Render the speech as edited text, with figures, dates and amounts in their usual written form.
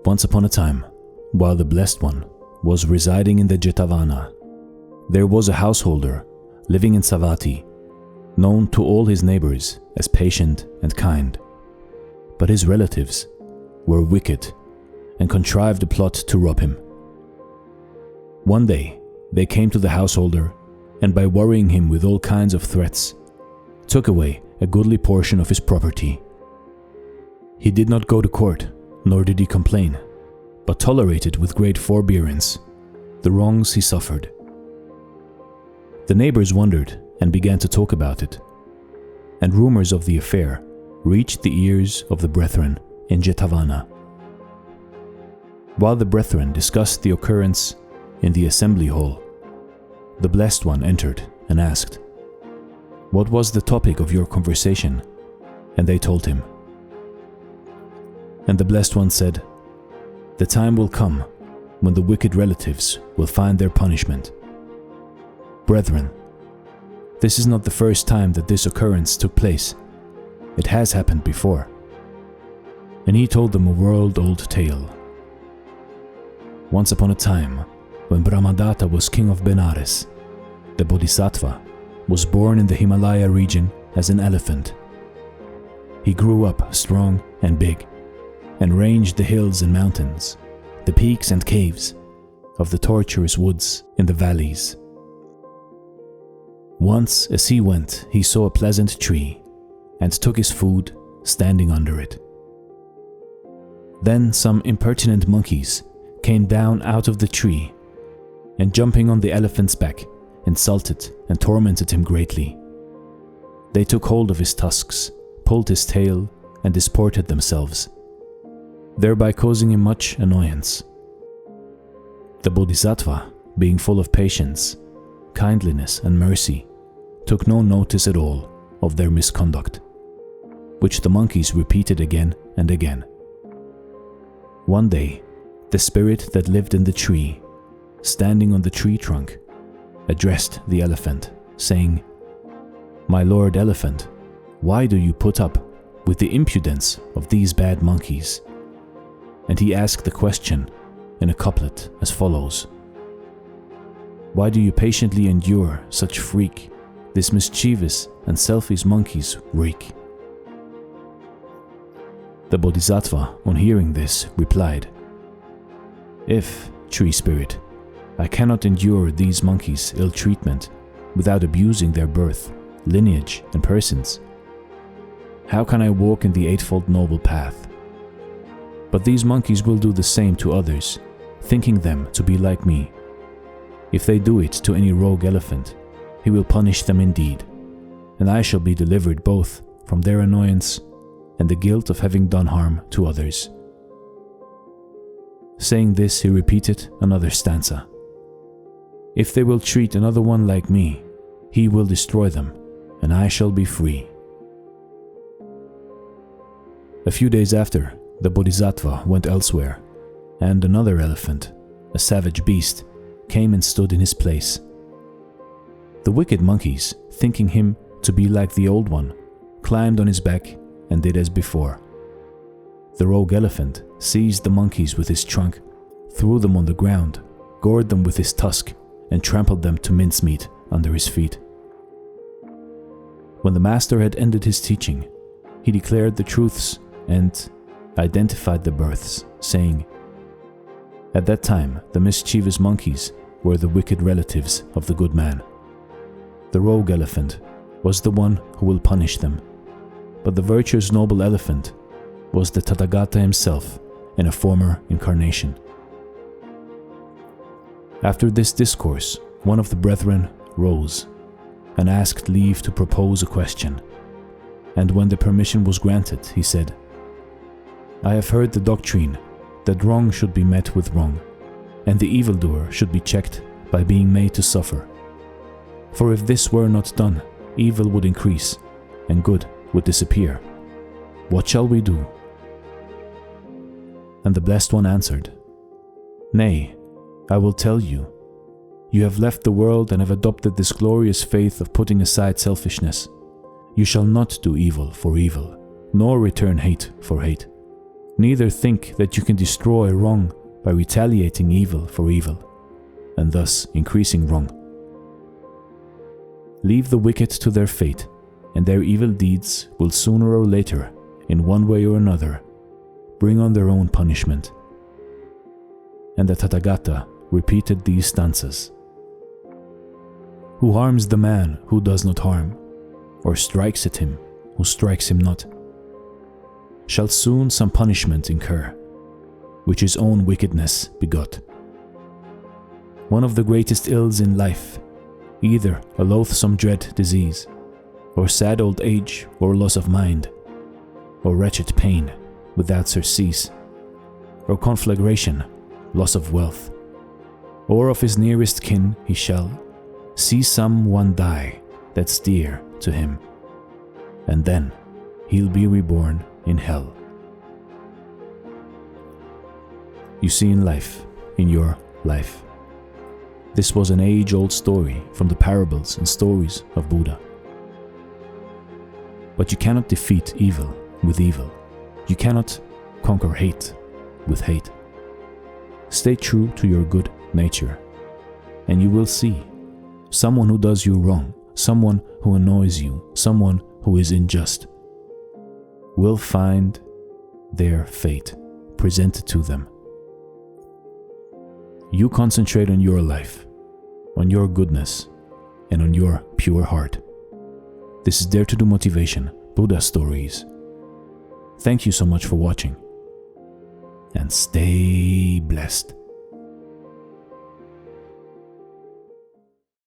Once upon a time, while the Blessed One was residing in the Jetavana, there was a householder living in Savatthi, known to all his neighbors as patient and kind. But his relatives were wicked and contrived a plot to rob him. One day, they came to the householder and by worrying him with all kinds of threats, took away a goodly portion of his property. He did not go to court, nor did he complain, but tolerated with great forbearance the wrongs he suffered. The neighbors wondered and began to talk about it, and rumors of the affair reached the ears of the brethren in Jetavana. While the brethren discussed the occurrence in the assembly hall, the Blessed One entered and asked, "What was the topic of your conversation?" And they told him. And the Blessed One said, "The time will come when the wicked relatives will find their punishment. Brethren, this is not the first time that this occurrence took place. It has happened before." And he told them a world-old tale. Once upon a time, when Brahmadatta was king of Benares, the Bodhisattva was born in the Himalaya region as an elephant. He grew up strong and big, and ranged the hills and mountains, the peaks and caves of the tortuous woods in the valleys. Once as he went, he saw a pleasant tree, and took his food standing under it. Then some impertinent monkeys came down out of the tree, and jumping on the elephant's back, insulted and tormented him greatly. They took hold of his tusks, pulled his tail, and disported themselves, thereby causing him much annoyance. The Bodhisattva, being full of patience, kindliness, and mercy, took no notice at all of their misconduct, which the monkeys repeated again and again. One day, the spirit that lived in the tree, standing on the tree trunk, addressed the elephant, saying, "My lord elephant, why do you put up with the impudence of these bad monkeys?" And he asked the question in a couplet as follows: "Why do you patiently endure such freak this mischievous and selfish monkeys wreak?" The Bodhisattva, on hearing this, replied, "If, tree spirit, I cannot endure these monkeys' ill treatment without abusing their birth, lineage, and persons, how can I walk in the eightfold noble path? But these monkeys will do the same to others, thinking them to be like me. If they do it to any rogue elephant, he will punish them indeed, and I shall be delivered both from their annoyance and the guilt of having done harm to others." Saying this, he repeated another stanza: "If they will treat another one like me, he will destroy them, and I shall be free." A few days after, the Bodhisattva went elsewhere, and another elephant, a savage beast, came and stood in his place. The wicked monkeys, thinking him to be like the old one, climbed on his back and did as before. The rogue elephant seized the monkeys with his trunk, threw them on the ground, gored them with his tusk, and trampled them to mincemeat under his feet. When the master had ended his teaching, he declared the truths and identified the births, saying, "At that time, the mischievous monkeys were the wicked relatives of the good man. The rogue elephant was the one who will punish them, but the virtuous noble elephant was the Tathagata himself in a former incarnation." After this discourse, one of the brethren rose and asked leave to propose a question, and when the permission was granted, he said, "I have heard the doctrine that wrong should be met with wrong, and the evildoer should be checked by being made to suffer. For if this were not done, evil would increase, and good would disappear. What shall we do?" And the Blessed One answered, "Nay, I will tell you. You have left the world and have adopted this glorious faith of putting aside selfishness. You shall not do evil for evil, nor return hate for hate. Neither think that you can destroy wrong by retaliating evil for evil, and thus increasing wrong. Leave the wicked to their fate, and their evil deeds will sooner or later, in one way or another, bring on their own punishment. And the Tathagata repeated these stanzas. Who harms the man who does not harm, or strikes at him who strikes him not, shall soon some punishment incur, which his own wickedness begot. One of the greatest ills in life, either a loathsome dread disease, or sad old age, or loss of mind, or wretched pain without surcease, or conflagration, loss of wealth, or of his nearest kin he shall see some one die that's dear to him, and then he'll be reborn in hell. You see, in life, in your life, this was an age-old story from the parables and stories of Buddha. But you cannot defeat evil with evil. You cannot conquer hate with hate. Stay true to your good nature, and you will see someone who does you wrong, someone who annoys you, someone who is unjust, will find their fate presented to them. You concentrate on your life, on your goodness, and on your pure heart. This is Dare to Do Motivation, Buddha Stories. Thank you so much for watching, and stay blessed.